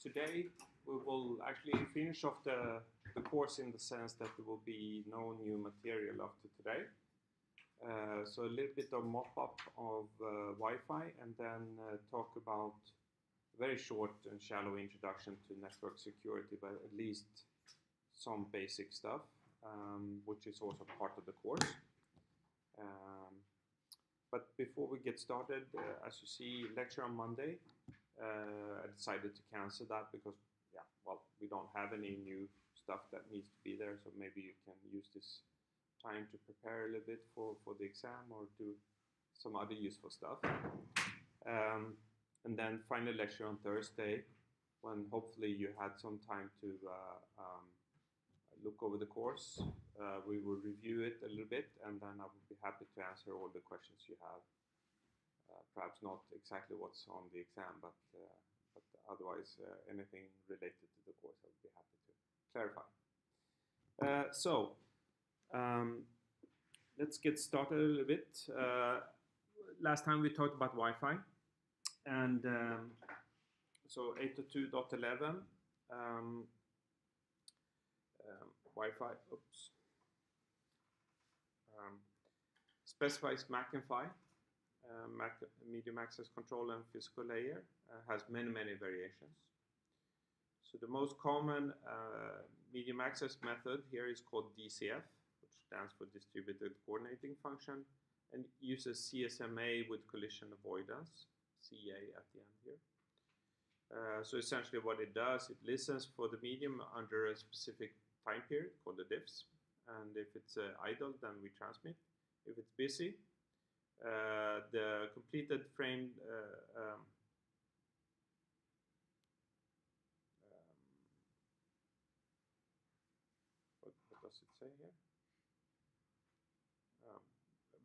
Today we will actually finish off the course in the sense that there will be no new material after today. So a little bit of mop-up of Wi-Fi, and then talk about a very short and shallow introduction to network security, but at least some basic stuff, which is also part of the course. But before we get started, as you see, lecture on Monday, I decided to cancel that because, we don't have any new stuff that needs to be there. So maybe you can use this time to prepare a little bit for the exam or do some other useful stuff. And then final lecture on Thursday, when hopefully you had some time to look over the course. We will review it a little bit, and then I would be happy to answer all the questions you have. Perhaps not exactly what's on the exam, but otherwise anything related to the course, I would be happy to clarify. Let's get started a little bit. Last time we talked about Wi-Fi, and so 802.11 Wi-Fi, specifies MAC and PHY, medium access control and physical layer, has many variations. So the most common medium access method here is called DCF, which stands for Distributed Coordinating Function, and uses CSMA with collision avoidance, CA at the end here. So essentially what it does, it listens for the medium under a specific time period called the diffs, and if it's idle, then we transmit. If it's busy, the completed frame what does it say here?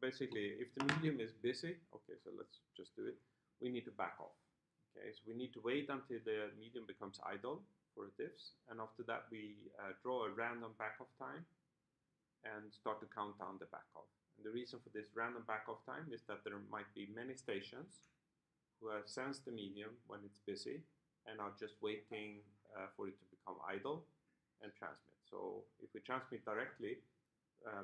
Basically, if the medium is busy, okay, so let's just do it. We need to back off. Okay, so we need to wait until the medium becomes idle for diffs, and after that we draw a random back-off time and start to count down the back-off. And the reason for this random back-off time is that there might be many stations who have sensed the medium when it's busy and are just waiting for it to become idle and transmit. So if we transmit directly,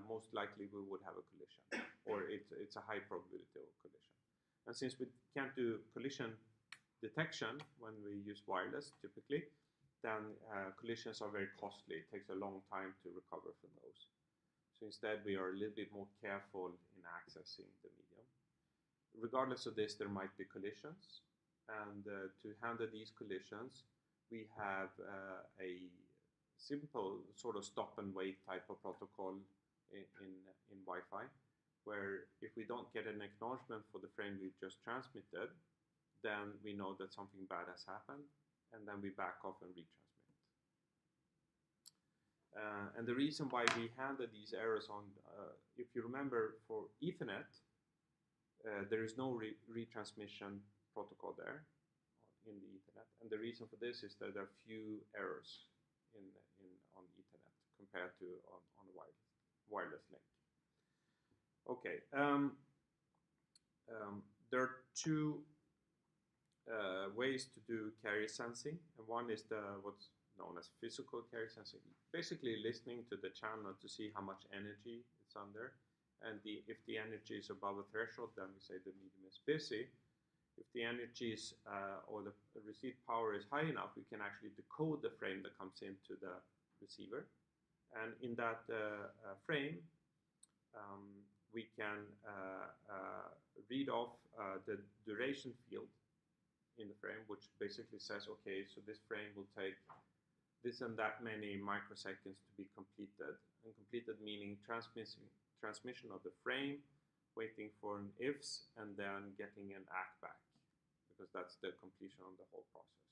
most likely we would have a collision, or it's a high probability of collision. And since we can't do collision detection when we use wireless typically, then collisions are very costly. It takes a long time to recover from those. So instead we are a little bit more careful in accessing the medium. Regardless of this, there might be collisions, and to handle these collisions we have a simple sort of stop and wait type of protocol in Wi-Fi, where if we don't get an acknowledgement for the frame we've just transmitted, then we know that something bad has happened, and then we back off and retransmit. And the reason why we handle these errors on, if you remember, for Ethernet, there is no retransmission protocol there in the Ethernet, and the reason for this is that there are few errors on Ethernet compared to on a wireless link. Okay, there are two ways to do carrier sensing, and one is what's known as physical carrier sensing, basically listening to the channel to see how much energy it's under, and if the energy is above a threshold, then we say the medium is busy. If the energy is or the receipt power is high enough, we can actually decode the frame that comes into the receiver, and in that frame we can read off the duration field in the frame, which basically says, okay, so this frame will take this and that many microseconds to be completed. And completed meaning transmission of the frame, waiting for an ifs, and then getting an ACK back, because that's the completion of the whole process.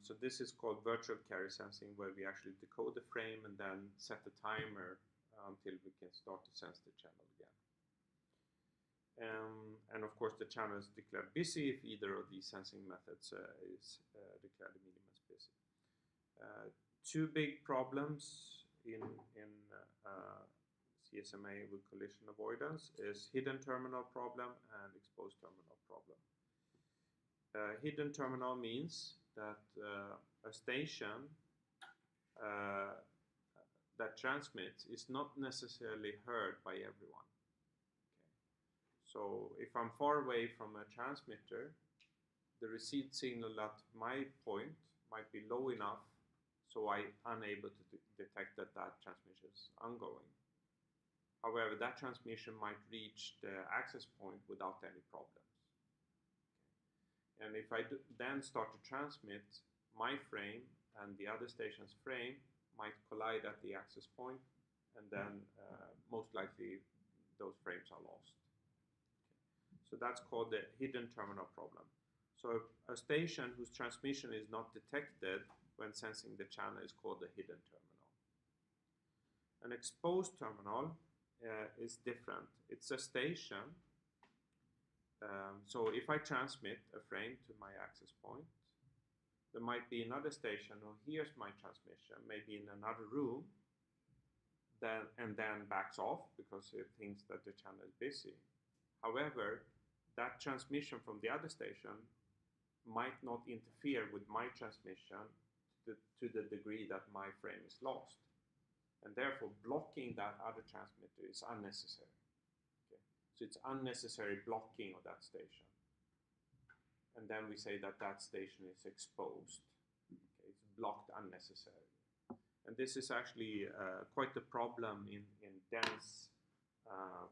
So this is called virtual carrier sensing, where we actually decode the frame and then set the timer until we can start to sense the channel again. And of course the channel is declared busy if either of these sensing methods is declared the medium as busy. Two big problems in CSMA with collision avoidance is hidden terminal problem and exposed terminal problem. hidden terminal means that a station that transmits is not necessarily heard by everyone. Okay. So if I'm far away from a transmitter, the received signal at my point might be low enough so I'm unable to detect that that transmission is ongoing. However, that transmission might reach the access point without any problems. Okay. And if I then start to transmit, my frame and the other station's frame might collide at the access point, and then most likely those frames are lost. Okay. So that's called the hidden terminal problem. So a station whose transmission is not detected when sensing the channel is called the hidden terminal. An exposed terminal is different. It's a station. So if I transmit a frame to my access point, there might be another station who hears my transmission, maybe in another room, and then backs off because it thinks that the channel is busy. However, that transmission from the other station might not interfere with my transmission to the degree that my frame is lost. And therefore, blocking that other transmitter is unnecessary. Okay? So it's unnecessary blocking of that station. And then we say that that station is exposed. Okay? It's blocked unnecessarily. And this is actually quite a problem in dense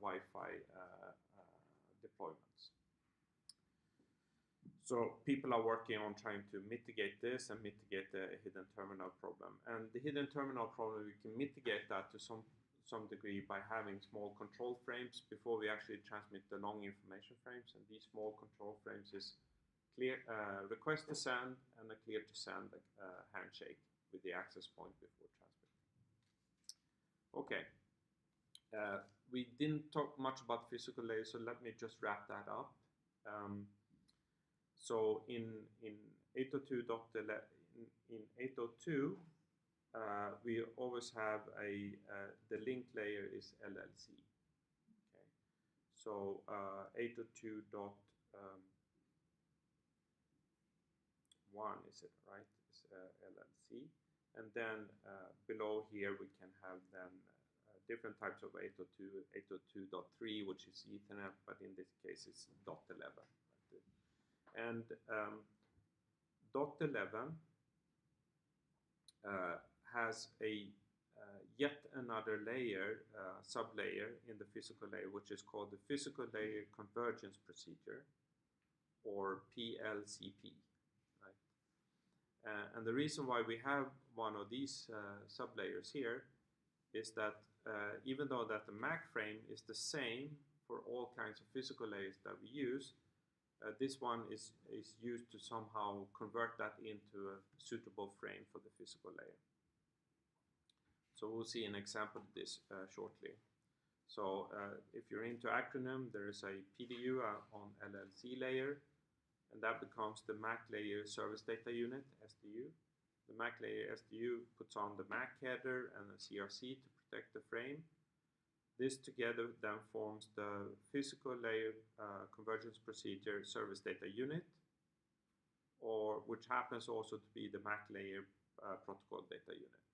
Wi-Fi deployments. So people are working on trying to mitigate this and mitigate the hidden terminal problem. And the hidden terminal problem, we can mitigate that to some degree by having small control frames before we actually transmit the long information frames. And these small control frames is clear request to send and a clear to send handshake with the access point before transmitting. Okay. We didn't talk much about physical layers, so let me just wrap that up. So in 802.11, in 802, we always have the link layer is LLC. Okay, so 802.1 is it right? Is LLC, and then below here we can have then different types of 802, 802.3, which is Ethernet, but in this case it's .11. And .11 has a yet another layer, sublayer in the physical layer, which is called the Physical Layer Convergence Procedure, or PLCP. Right? And the reason why we have one of these sublayers here is that even though that the MAC frame is the same for all kinds of physical layers that we use, this one is used to somehow convert that into a suitable frame for the physical layer. So we'll see an example of this shortly. So if you're into acronym, there is a PDU on LLC layer, and that becomes the MAC layer service data unit, SDU. The MAC layer SDU puts on the MAC header and a CRC to protect the frame. This together then forms the Physical Layer Convergence Procedure Service Data Unit, or which happens also to be the MAC Layer Protocol Data Unit.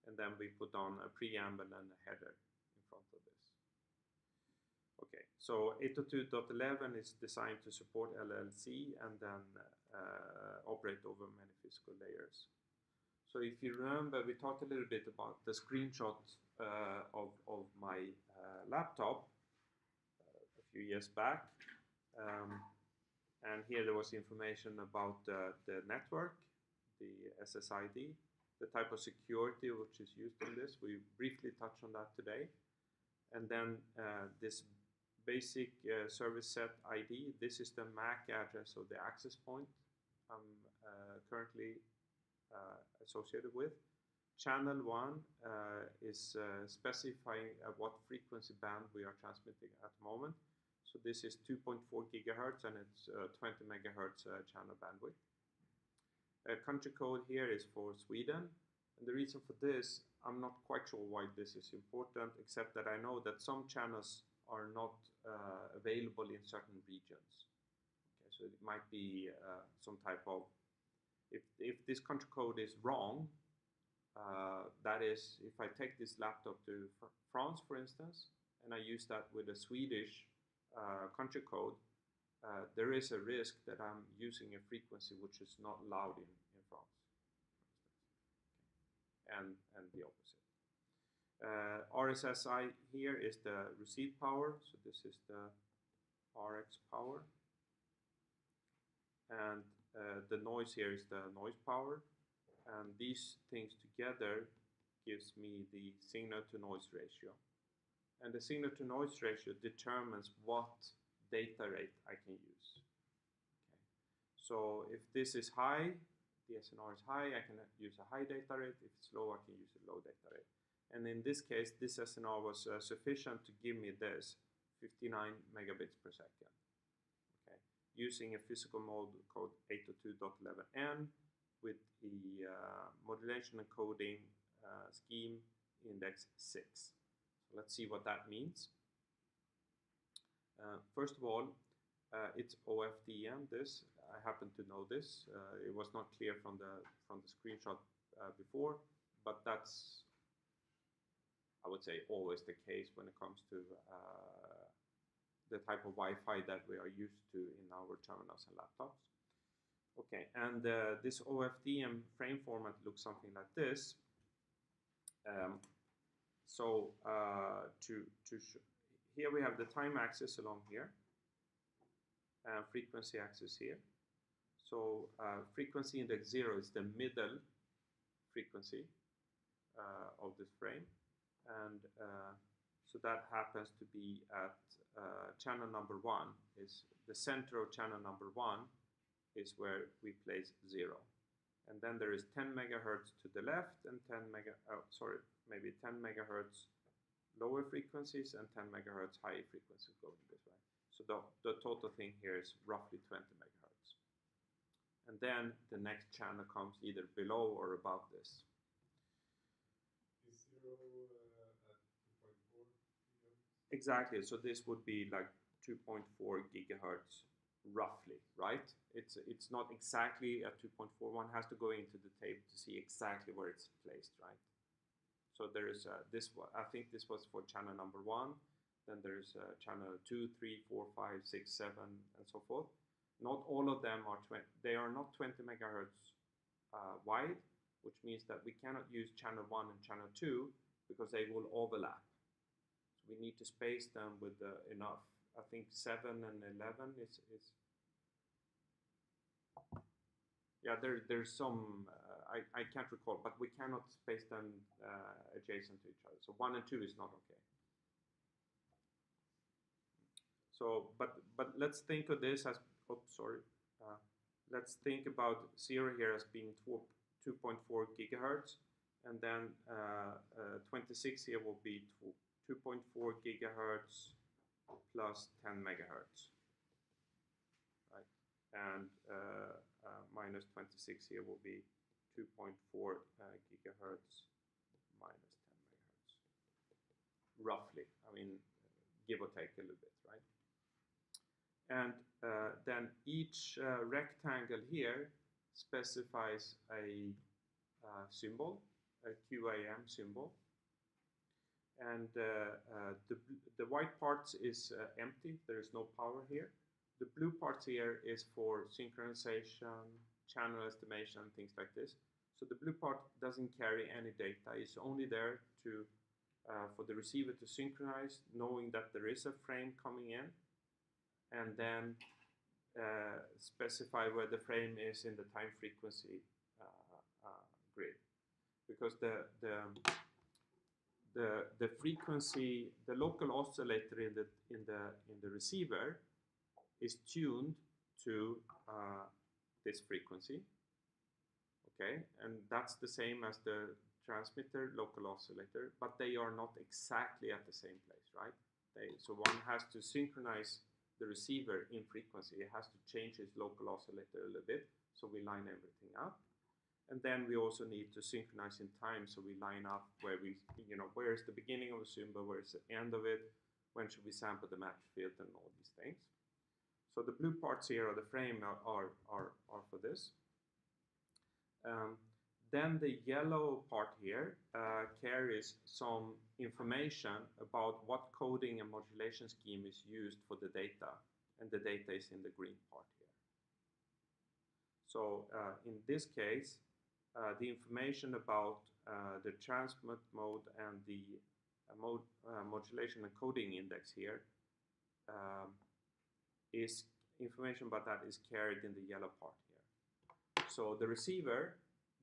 And then we put on a preamble and a header in front of this. Okay, so 802.11 is designed to support LLC and then operate over many physical layers. So if you remember, we talked a little bit about the screenshot of my laptop a few years back, and here there was information about the network, the SSID, the type of security which is used in this. We briefly touched on that today, and then this basic service set ID. This is the MAC address of the access point I'm currently associated with. Channel 1 is specifying at what frequency band we are transmitting at the moment. So this is 2.4 gigahertz and it's 20 megahertz channel bandwidth. Country code here is for Sweden. And the reason for this, I'm not quite sure why this is important, except that I know that some channels are not available in certain regions. Okay, so it might be some type of, if this country code is wrong, that is, if I take this laptop to France, for instance, and I use that with a Swedish country code, there is a risk that I'm using a frequency which is not allowed in France, and the opposite. RSSI here is the receive power, so this is the RX power, and the noise here is the noise power, and these things together gives me the signal to noise ratio, and the signal to noise ratio determines what data rate I can use. Okay. So if this is high, the SNR is high, I can use a high data rate. If it's low, I can use a low data rate. And in this case, this SNR was sufficient to give me this 59 megabits per second. Okay. Using a physical mode code 802.11n with the modulation encoding scheme index 6. So let's see what that means. First of all, it's OFDM. This I happen to know this. It was not clear from the screenshot before, but that's, I would say, always the case when it comes to the type of Wi-Fi that we are used to in our terminals and laptops. Okay, and this OFDM frame format looks something like this. Here we have the time axis along here, and frequency axis here. So frequency index 0 is the middle frequency of this frame, and so that happens to be at channel number 1. Is the center of channel number 1 is where we place 0, and then there is 10 megahertz to the left and 10 megahertz lower frequencies and 10 megahertz higher frequencies going this way. So the total thing here is roughly 20 megahertz. And then the next channel comes either below or above this. Is 0 at 2.4 gigahertz? Exactly. So this would be like 2.4 gigahertz roughly, right? It's not exactly at 2.4. One has to go into the tape to see exactly where it's placed, right? So there is this one. I think this was for channel number 1. Then there's channel 2, 3, 4, 5, 6, 7, and so forth. Not all of them are they are not 20 megahertz wide, which means that we cannot use channel 1 and channel 2 because they will overlap. So we need to space them with enough. I think 7 and 11 is yeah. There's some. I can't recall, but we cannot space them adjacent to each other. So 1 and 2 is not okay. So, but let's think of this as, let's think about 0 here as being 2.4 gigahertz, and then 26 here will be 2.4 gigahertz plus 10 megahertz, right? And minus 26 here will be 2.4 gigahertz minus 10 megahertz, roughly. I mean, give or take a little bit, right? And then each rectangle here specifies a symbol, a QAM symbol, and the white part is empty. There is no power here. The blue part here is for synchronization, channel estimation, things like this. So the blue part doesn't carry any data. It's only there to for the receiver to synchronize, knowing that there is a frame coming in, and then specify where the frame is in the time frequency grid, because the frequency, the local oscillator in the receiver is tuned to this frequency. Okay, and that's the same as the transmitter local oscillator, but they are not exactly at the same place, right? So one has to synchronize the receiver in frequency. It has to change its local oscillator a little bit, so we line everything up. And then we also need to synchronize in time, so we line up where where is the beginning of a symbol, where is the end of it, when should we sample the match field, and all these things. So the blue parts here of the frame are for this. Then the yellow part here carries some information about what coding and modulation scheme is used for the data, and the data is in the green part here. So in this case, the information about the transmit mode and the modulation and coding index here is information about that is carried in the yellow part here. So the receiver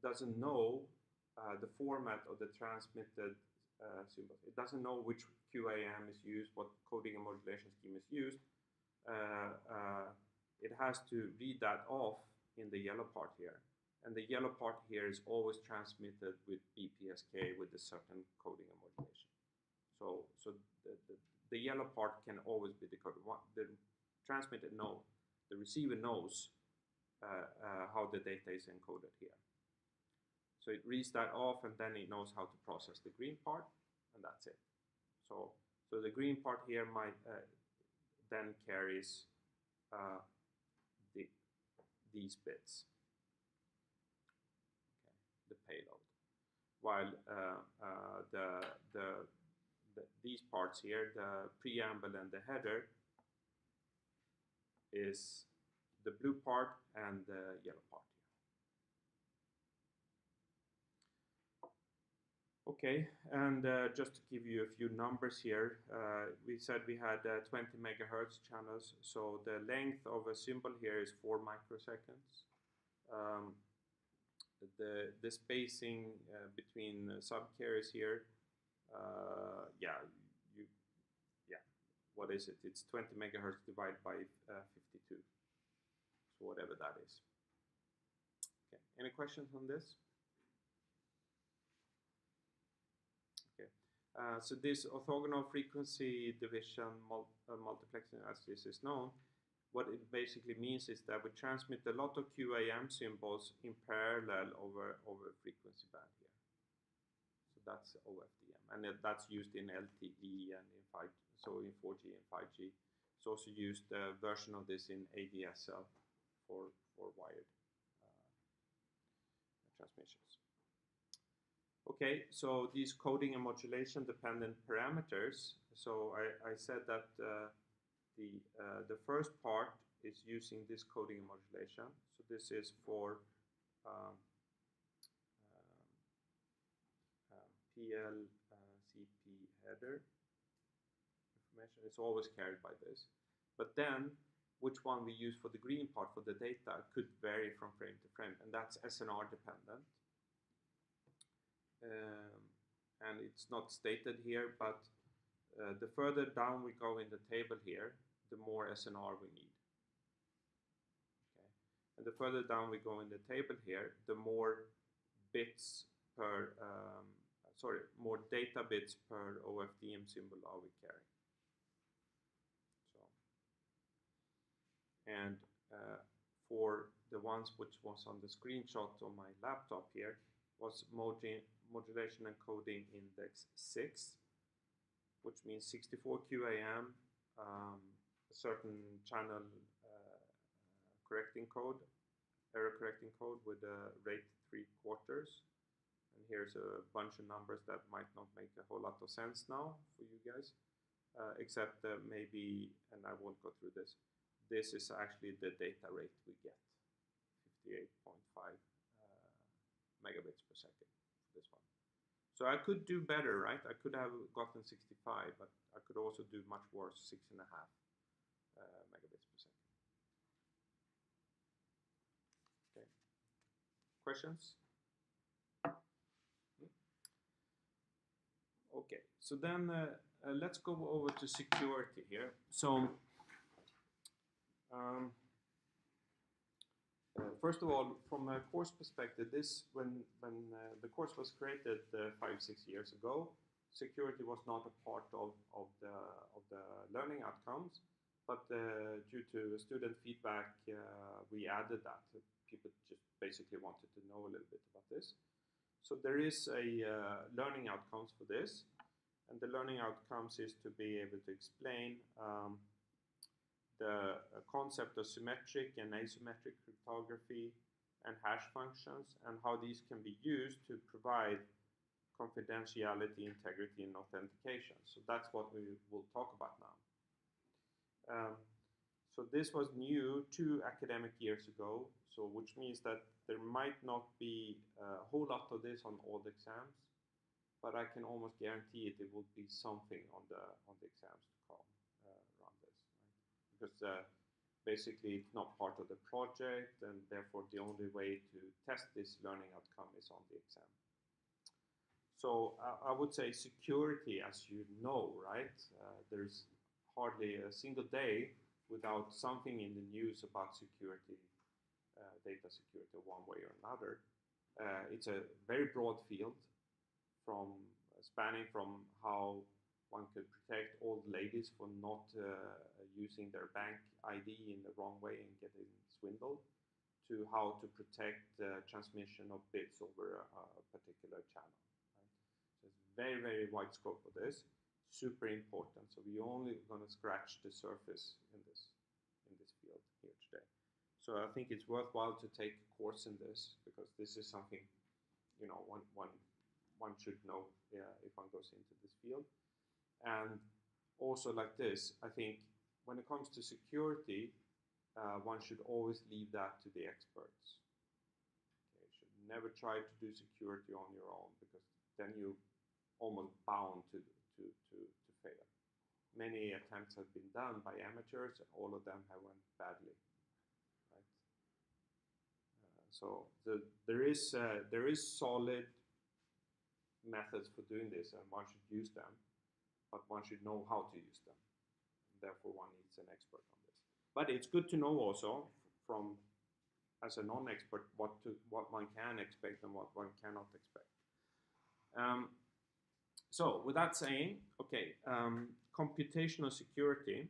doesn't know the format of the transmitted symbol. It doesn't know which QAM is used, what coding and modulation scheme is used. It has to read that off in the yellow part here. And the yellow part here is always transmitted with BPSK with a certain coding and modulation. So the yellow part can always be decoded. The transmitter knows, the receiver knows how the data is encoded here. So it reads that off, and then it knows how to process the green part, and that's it. So the green part here might then carries these bits, okay, the payload, while these parts here, the preamble and the header, is the blue part and the yellow part here. Okay, and just to give you a few numbers here, we said we had 20 megahertz channels, so the length of a symbol here is 4 microseconds. The spacing between subcarriers here, what is it? It's 20 megahertz divided by 52, so whatever that is. Okay, any questions on this? Okay, so this orthogonal frequency division multiplexing, as this is known, what it basically means is that we transmit a lot of QAM symbols in parallel over a frequency band here. So that's OFDM, and that's used in LTE and in 5G, so in 4G and 5G. It's also used a version of this in ADSL for wired transmissions. Okay, so these coding and modulation dependent parameters. So I said that the first part is using this coding and modulation. So this is for PLCP header information. It's always carried by this. But then, which one we use for the green part for the data could vary from frame to frame, and that's SNR dependent. And it's not stated here, but the further down we go in the table here, the more SNR we need. Okay. And the further down we go in the table here, the more bits per, more data bits per OFDM symbol are we carrying. So, and for the ones which was on the screenshot on my laptop here, was modulation and coding index 6, which means 64 QAM, a certain channel correcting code, error correcting code with a rate 3/4. And here's a bunch of numbers that might not make a whole lot of sense now for you guys, except maybe, and I won't go through this, this is actually the data rate we get, 58.5 megabits per second for this one. So I could do better, right? I could have gotten 65, but I could also do much worse, 6.5 megabits per second. Okay. Questions? Okay, so then let's go over to security here. So first of all, from a course perspective, when the course was created 5-6 years ago, security was not a part of the learning outcomes, but due to student feedback, we added that. People just basically wanted to know a little bit about this. So there is a learning outcomes for this, and the learning outcomes is to be able to explain the concept of symmetric and asymmetric cryptography and hash functions, and how these can be used to provide confidentiality, integrity, and authentication. So that's what we will talk about now. So this was new 2 academic years ago, so which means that there might not be a whole lot of this on all the exams, but I can almost guarantee it will be something on the exams to come around this, right? Because basically it's not part of the project, and therefore the only way to test this learning outcome is on the exam. So I would say security, as you know, right? There's hardly a single day without something in the news about security, data security one way or another. It's a very broad field, from spanning from how one could protect old ladies from not using their bank ID in the wrong way and getting swindled, to how to protect the transmission of bits over a particular channel. Right? So it's very, very wide scope of this, super important. So we're only going to scratch the surface in this field here today. So I think it's worthwhile to take a course in this, because this is something, you know, one should know if one goes into this field. And also, like this, I think when it comes to security, one should always leave that to the experts. Okay, you should never try to do security on your own, because then you're almost bound to fail. Many attempts have been done by amateurs, and all of them have went badly. Right? So there is solid methods for doing this, and one should use them, but one should know how to use them. And therefore, one needs an expert on this. But it's good to know also, from as a non-expert, what one can expect and what one cannot expect. So with that saying, okay, computational security.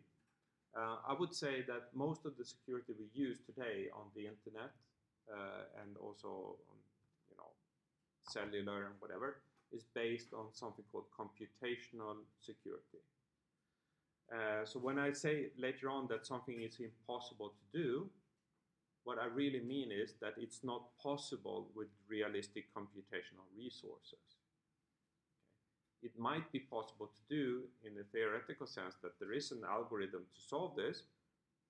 I would say that most of the security we use today on the internet and also on, you know, cellular and whatever, is based on something called computational security. So when I say later on that something is impossible to do, what I really mean is that it's not possible with realistic computational resources. Okay. It might be possible to do in a theoretical sense, that there is an algorithm to solve this,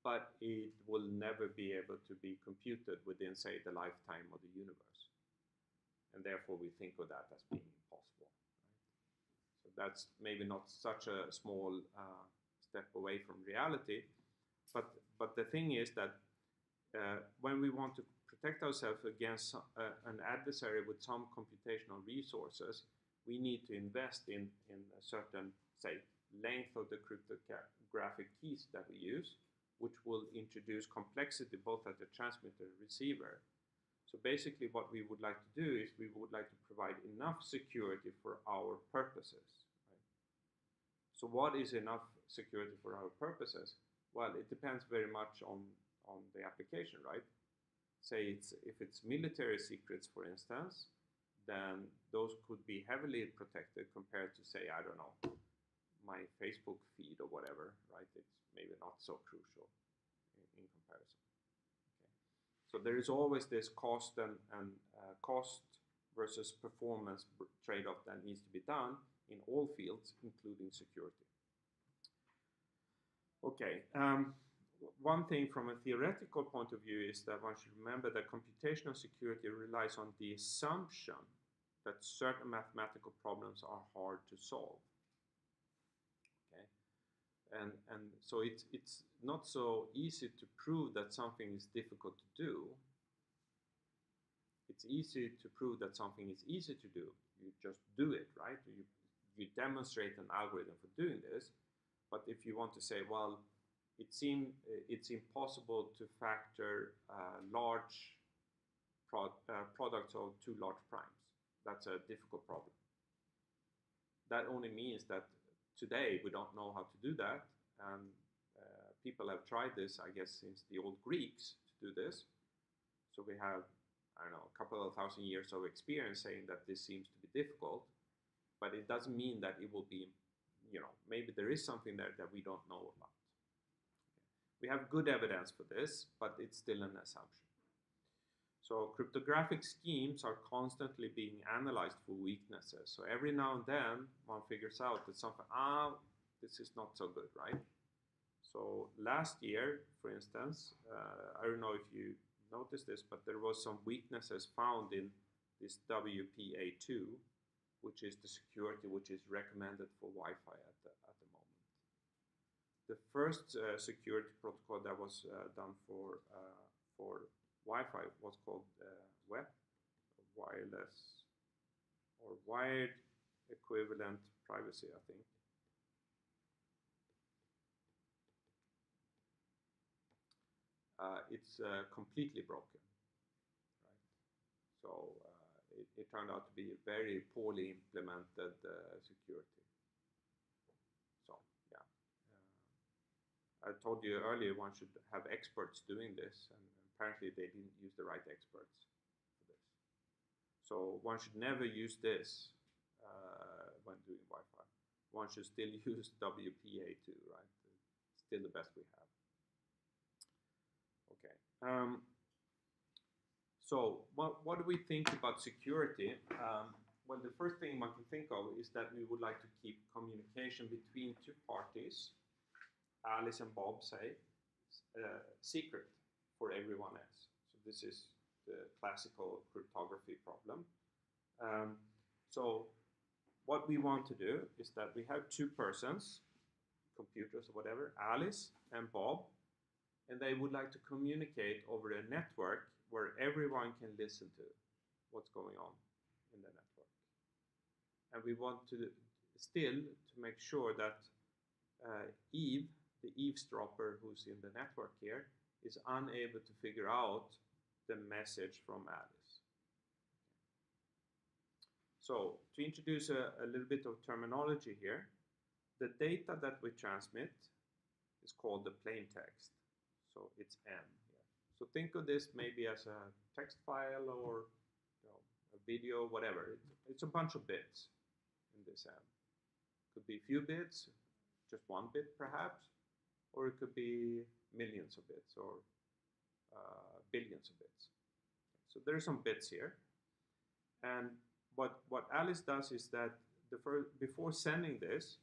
but it will never be able to be computed within, say, the lifetime of the universe. And therefore we think of that as being impossible. Right? So that's maybe not such a small step away from reality, but the thing is that when we want to protect ourselves against an adversary with some computational resources, we need to invest in a certain, say, length of the cryptographic keys that we use, which will introduce complexity both at the transmitter and receiver. So basically what we would like to do is we would like to provide enough security for our purposes. Right? So what is enough security for our purposes? Well, it depends very much on the application, right? Say if it's military secrets, for instance, then those could be heavily protected compared to, say, I don't know, my Facebook feed or whatever, right? It's maybe not so crucial in comparison. Okay. So there is always this cost and cost versus performance trade-off that needs to be done in all fields, including security. Okay. One thing from a theoretical point of view is that one should remember that computational security relies on the assumption that certain mathematical problems are hard to solve. Okay, and so it's not so easy to prove that something is difficult to do. It's easy to prove that something is easy to do. You just do it, right? You demonstrate an algorithm for doing this. But if you want to say, well, it's impossible to factor large products of two large primes. That's a difficult problem. That only means that today we don't know how to do that, and people have tried this, I guess, since the old Greeks to do this. So we have, I don't know, a couple of thousand years of experience saying that this seems to be difficult, but it doesn't mean that it will be, you know, maybe there is something there that we don't know about. We have good evidence for this, but it's still an assumption. So cryptographic schemes are constantly being analyzed for weaknesses. So every now and then one figures out that something, this is not so good, right? So last year, for instance, I don't know if you noticed this, but there was some weaknesses found in this WPA2, which is the security which is recommended for Wi-Fi at the moment. The first security protocol that was done for Wi-Fi was called WEP, wireless or wired equivalent privacy, I think. It's completely broken, right? So it turned out to be a very poorly implemented security. So yeah, I told you earlier one should have experts doing this, and apparently they didn't use the right experts for this. So one should never use this when doing Wi-Fi. One should still use WPA2, right? It's still the best we have. Okay. So what do we think about security? Well, the first thing one can think of is that we would like to keep communication between two parties, Alice and Bob say, secret for everyone else. So this is the classical cryptography problem. So what we want to do is that we have two persons, computers or whatever, Alice and Bob, and they would like to communicate over a network where everyone can listen to what's going on in the network. And we want to still to make sure that Eve, the eavesdropper who's in the network here, is unable to figure out the message from Alice. So to introduce a little bit of terminology here, the data that we transmit is called the plain text. So it's M here. So think of this maybe as a text file or a video, whatever. It's a bunch of bits in this M. Could be a few bits, just one bit perhaps, or it could be millions of bits or billions of bits. So there are some bits here. And what Alice does is that before sending this,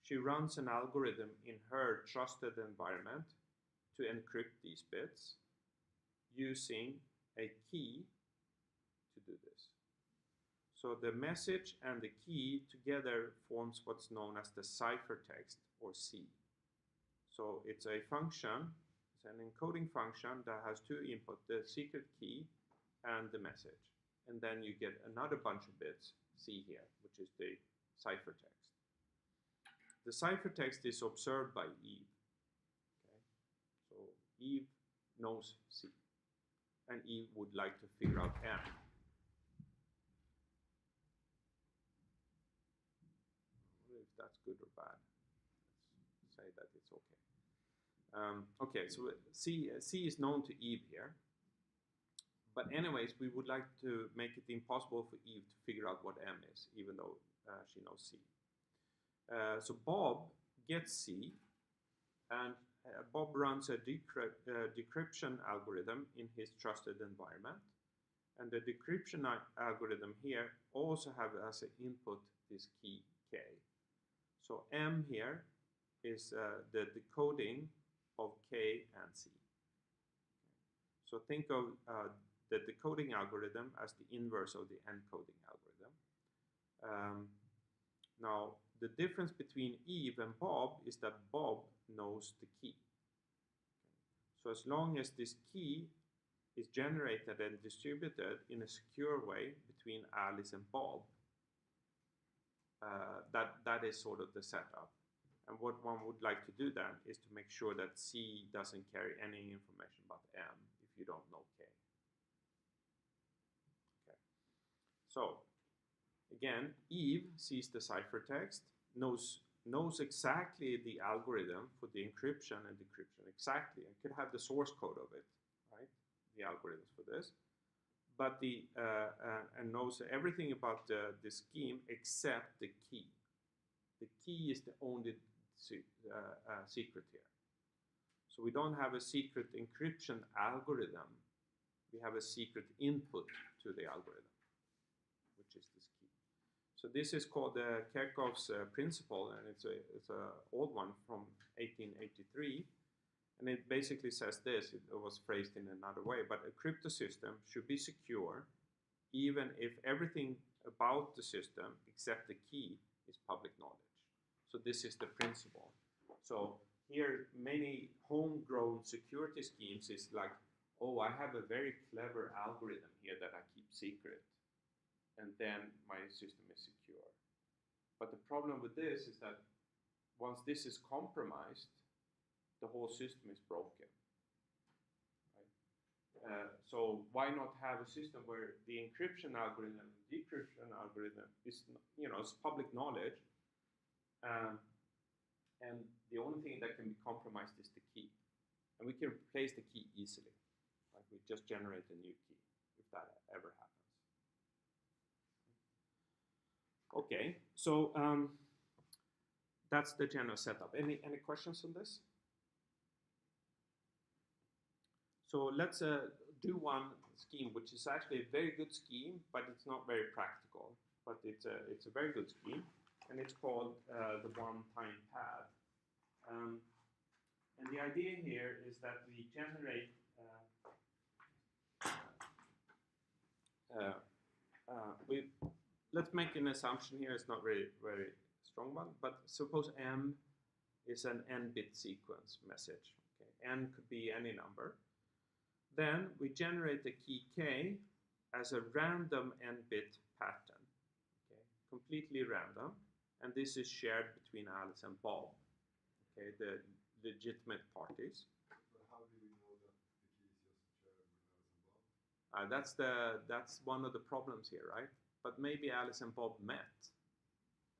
she runs an algorithm in her trusted environment to encrypt these bits using a key to do this. So the message and the key together forms what's known as the ciphertext, or C. So it's a function, it's an encoding function that has two inputs, the secret key and the message. And then you get another bunch of bits, C here, which is the ciphertext. The ciphertext is observed by Eve. Okay? So Eve knows C, and Eve would like to figure out M. I wonder if that's good or bad. Let's say that it's okay. Okay, so C is known to Eve here. But anyways, we would like to make it impossible for Eve to figure out what M is, even though she knows C. So Bob gets C, and Bob runs a decryption algorithm in his trusted environment. And the decryption algorithm here also has as an input this key K. So M here is the decoding of K and C. So think of the decoding algorithm as the inverse of the encoding algorithm. Now, the difference between Eve and Bob is that Bob knows the key. So as long as this key is generated and distributed in a secure way between Alice and Bob, that is sort of the setup. And what one would like to do then is to make sure that C doesn't carry any information about M if you don't know K. Okay. So again, Eve sees the ciphertext, knows exactly the algorithm for the encryption and decryption exactly, and could have the source code of it, right? The algorithms for this, but and knows everything about the scheme except the key. The key is the only secret here. So we don't have a secret encryption algorithm. We have a secret input to the algorithm, which is this key. So this is called the Kerckhoffs's principle, and it's a old one from 1883. And it basically says this. It was phrased in another way, but a crypto system should be secure even if everything about the system except the key is public knowledge. So this is the principle. So here many homegrown security schemes is like, oh, I have a very clever algorithm here that I keep secret, and then my system is secure. But the problem with this is that once this is compromised, the whole system is broken. So why not have a system where the encryption algorithm and decryption algorithm is, it's public knowledge, and the only thing that can be compromised is the key, and we can replace the key easily. Like we just generate a new key if that ever happens. Okay, so that's the general setup. Any questions on this? So let's do one scheme, which is actually a very good scheme, but it's not very practical. But it's a very good scheme, and it's called the one-time pad. And the idea here is that we generate let's make an assumption here. It's not very strong one, but suppose M is an n-bit sequence message. Okay, n could be any number. Then we generate the key K as a random n-bit pattern, okay, completely random, and this is shared between Alice and Bob, okay, the legitimate parties. But how do we know that the key is just shared with Alice and Bob? That's one of the problems here, right? But maybe Alice and Bob met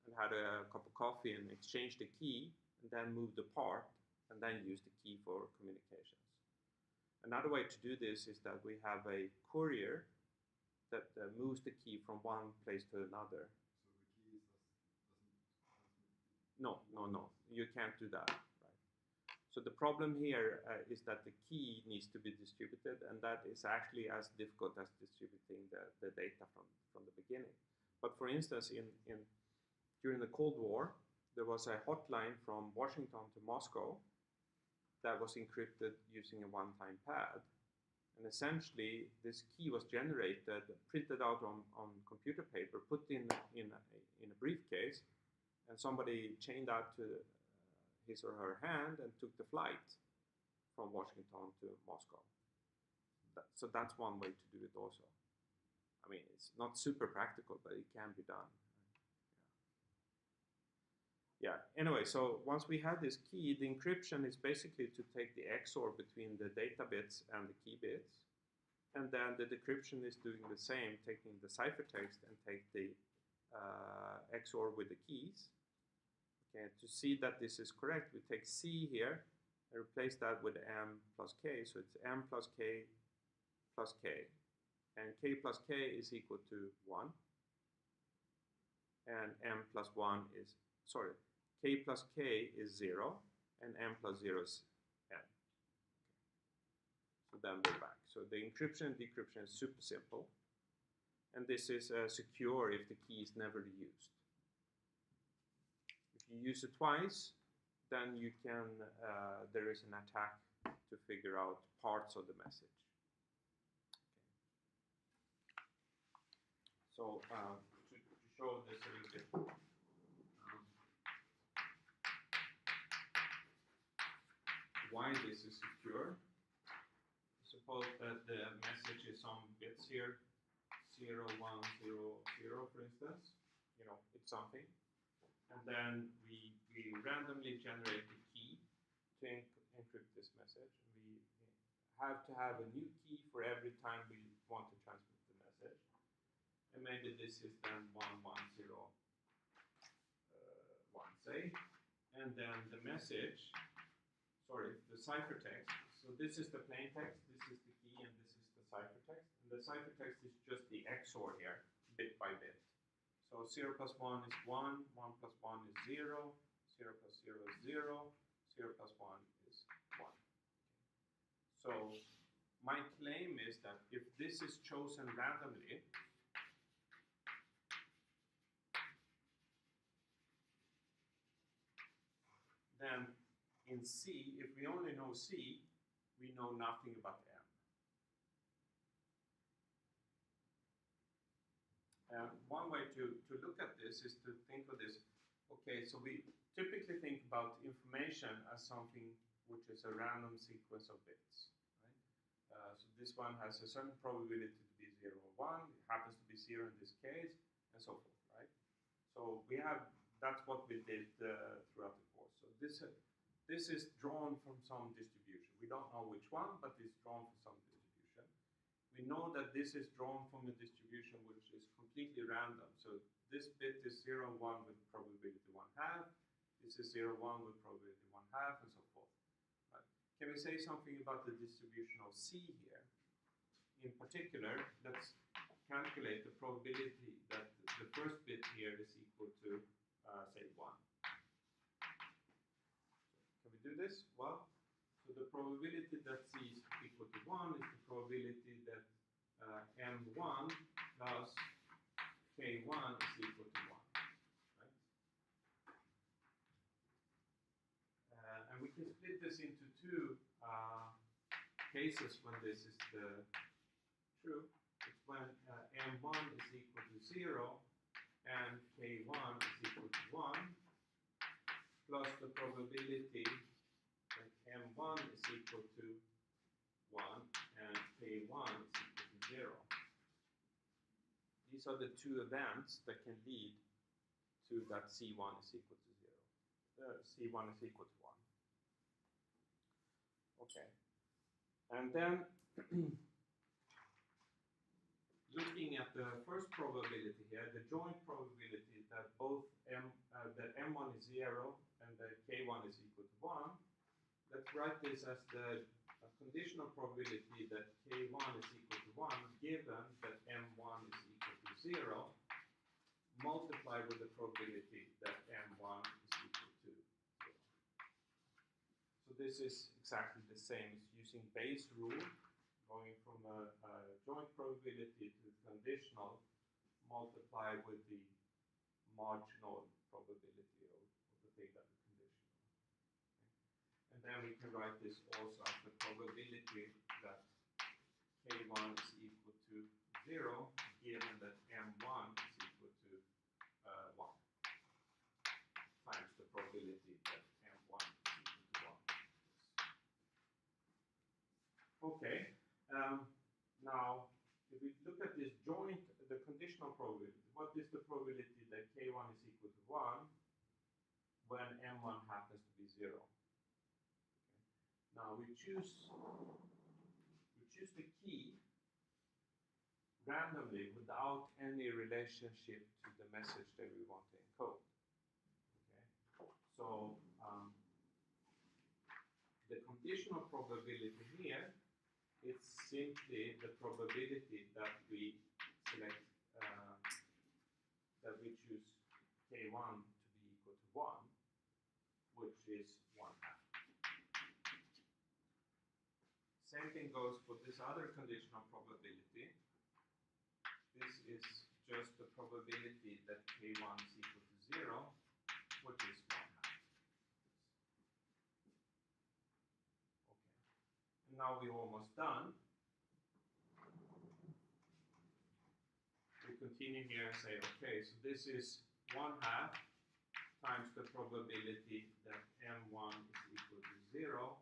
and had a cup of coffee and exchanged the key, and then moved apart, and then used the key for communications. Another way to do this is that we have a courier that moves the key from one place to another. So the key doesn't No, you can't do that. Right? So the problem here is that the key needs to be distributed, and that is actually as difficult as distributing the data from the beginning. But for instance, during the Cold War, there was a hotline from Washington to Moscow that was encrypted using a one-time pad. And essentially, this key was generated, printed out on computer paper, put in a briefcase, and somebody chained that to his or her hand and took the flight from Washington to Moscow. So that's one way to do it also. I mean, it's not super practical, but it can be done. Yeah, anyway, so once we have this key, the encryption is basically to take the XOR between the data bits and the key bits. And then the decryption is doing the same, taking the ciphertext and take the XOR with the keys. Okay, to see that this is correct, we take C here and replace that with M plus K. So it's M plus K plus K. And K plus K is equal to 1. And M plus 1 is, sorry, K plus K is 0, and M plus 0 is N. So then we're back. So the encryption and decryption is super simple. And this is secure if the key is never used. If you use it twice, then you can, there is an attack to figure out parts of the message. Okay. So to show this a little bit, why this is secure. Suppose that the message is some bits here, 0, 1, 0, 0, for instance. It's something. And then we randomly generate the key to encrypt this message. We have to have a new key for every time we want to transmit the message. And maybe this is then 110, 1, say. And then the message, the ciphertext. So this is the plain text, this is the key, and this is the ciphertext. And the ciphertext is just the XOR here, bit by bit. So 0 plus 1 is 1, 1 plus 1 is 0, 0 plus 0 is 0, 0 plus 1 is 1. So my claim is that if this is chosen randomly, then in C, if we only know C, we know nothing about M. And one way to look at this is to think of this. Okay, so we typically think about information as something which is a random sequence of bits. Right? So this one has a certain probability to be 0 or 1. It happens to be 0 in this case, and so forth. Right? So we have, that's what we did throughout the course. So this is drawn from some distribution. We don't know which one, but it's drawn from some distribution. We know that this is drawn from a distribution which is completely random. So this bit is 0, 1 with probability 1/2. This is 0, 1 with probability 1/2, and so forth. Right. Can we say something about the distribution of C here? In particular, let's calculate the probability that the first bit here is equal to, say, 1. Can we do this? Well, so the probability that C is equal to 1 is the probability that M1 plus K1 is equal to 1. Right? And we can split this into two cases when this is true. It's when M1 is equal to 0 and K1 is equal to 1, plus the probability that M1 is equal to 1 and K1 is equal to 0. These are the two events that can lead to that C1 is equal to 0. C1 is equal to 1. Okay. And then looking at the first probability here, the joint probability that both that M1 is 0 and that K1 is equal to 1, let's write this as the conditional probability that K1 is equal to 1 given that M1 is equal to 0 multiplied with the probability that M1 is equal to 0. So this is exactly the same as using Bayes' rule, going from a joint probability to conditional multiplied with the marginal probability of the thing that is conditional. Okay. And then we can write this also as the probability that K1 is equal to 0 given that M1 is equal to 1 times the probability that M1 is equal to 1. Okay. Now, if we look at this joint, the conditional probability, what is the probability that K1 is equal to 1 when M1 happens to be 0? Okay. Now we choose the key randomly without any relationship to the message that we want to encode. Okay. So the conditional probability here, it's simply the probability that we select, that we choose K1 to be equal to 1, which is 1/2. Same thing goes for this other conditional probability. This is just the probability that K1 is equal to 0, which is 1/2. Now we're almost done. We continue here and say, okay, so this is 1/2 times the probability that M1 is equal to 0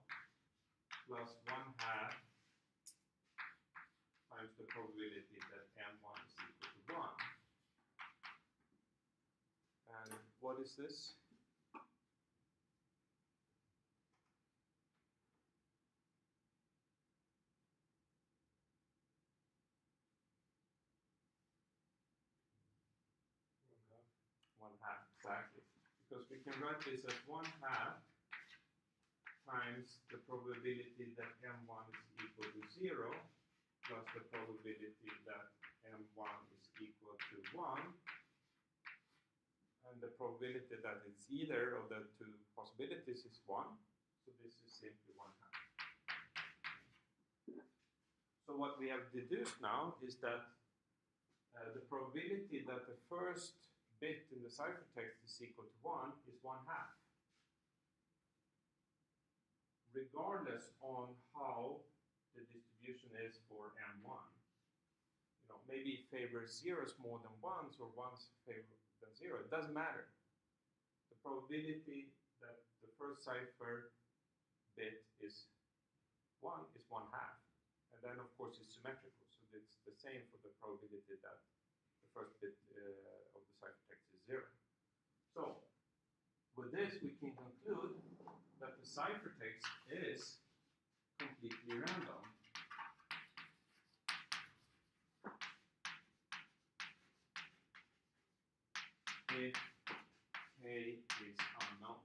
plus 1/2 times the probability that M1 is equal to 1. And what is this? Exactly, because we can write this as 1/2 times the probability that M1 is equal to 0 plus the probability that M1 is equal to 1, and the probability that it's either of the two possibilities is 1, so this is simply 1/2. So what we have deduced now is that the probability that the first bit in the ciphertext is equal to 1 is 1/2. Regardless on how the distribution is for M1. You know, maybe it favors zeros more than ones or ones favor than 0. It doesn't matter. The probability that the first cipher bit is 1 is 1/2. And then, of course, it's symmetrical. So it's the same for the probability that the first bit of the ciphertext is 0. So, with this, we can conclude that the ciphertext is completely random. If K is unknown.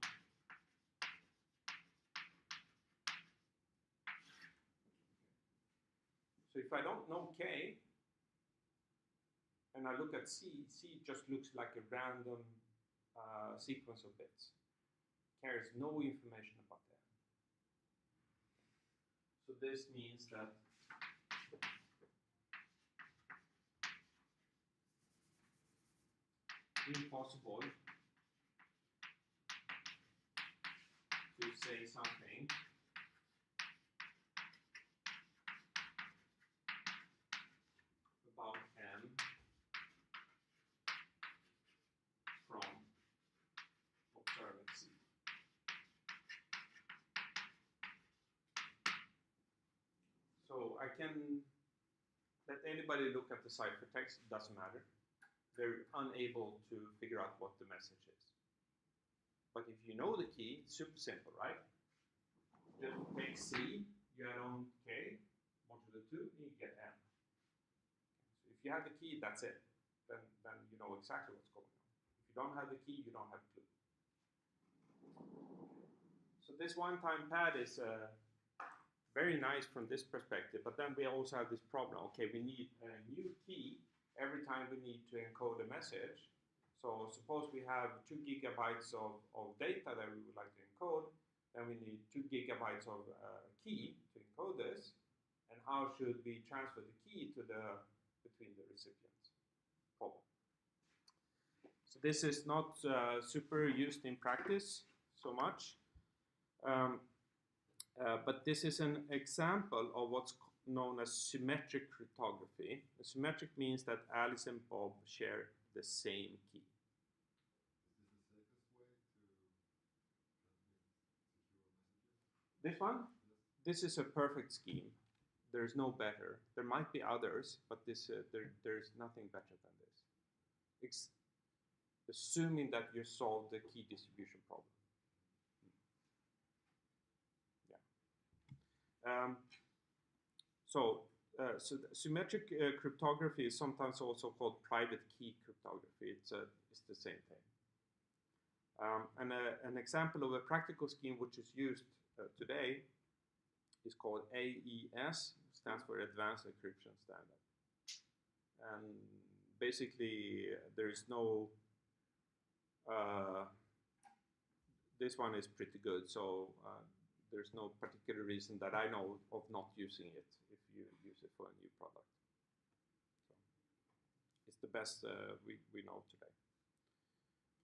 So if I don't know K, and I look at C, C just looks like a random sequence of bits. Carries no information about that. So this means that impossible to say something about M from observing C. So I can let anybody look at the ciphertext, it doesn't matter. They're unable to figure out what the message is. But if you know the key, it's super simple, right? Just take C, you add on K, modulo 2, and you get M. So if you have the key, that's it. Then you know exactly what's going on. If you don't have the key, you don't have a clue. So this one-time pad is very nice from this perspective, but then we also have this problem. Okay, we need a new key every time we need to encode a message. So suppose we have 2 gigabytes of data that we would like to encode, then we need 2 gigabytes of key to encode this. And how should we transfer the key to between the recipients? Problem. So this is not super used in practice so much, but this is an example of what's known as symmetric cryptography. Symmetric means that Alice and Bob share the same key. This one? This is a perfect scheme. There's no better. There might be others, but there's nothing better than this. Assuming that you solve the key distribution problem. Yeah. So symmetric cryptography is sometimes also called private key cryptography. It's the same thing. And an example of a practical scheme which is used today is called AES, stands for Advanced Encryption Standard. And basically, there is no. This one is pretty good, so there's no particular reason that I know of not using it if you use it for a new product. So it's the best we know today.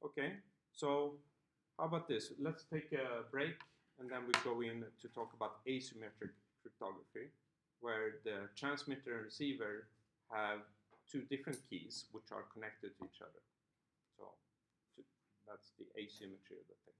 Okay, so how about this? Let's take a break and then we go in to talk about asymmetric cryptography, where the transmitter and receiver have 2 different keys which are connected to each other. So that's the asymmetry of the thing.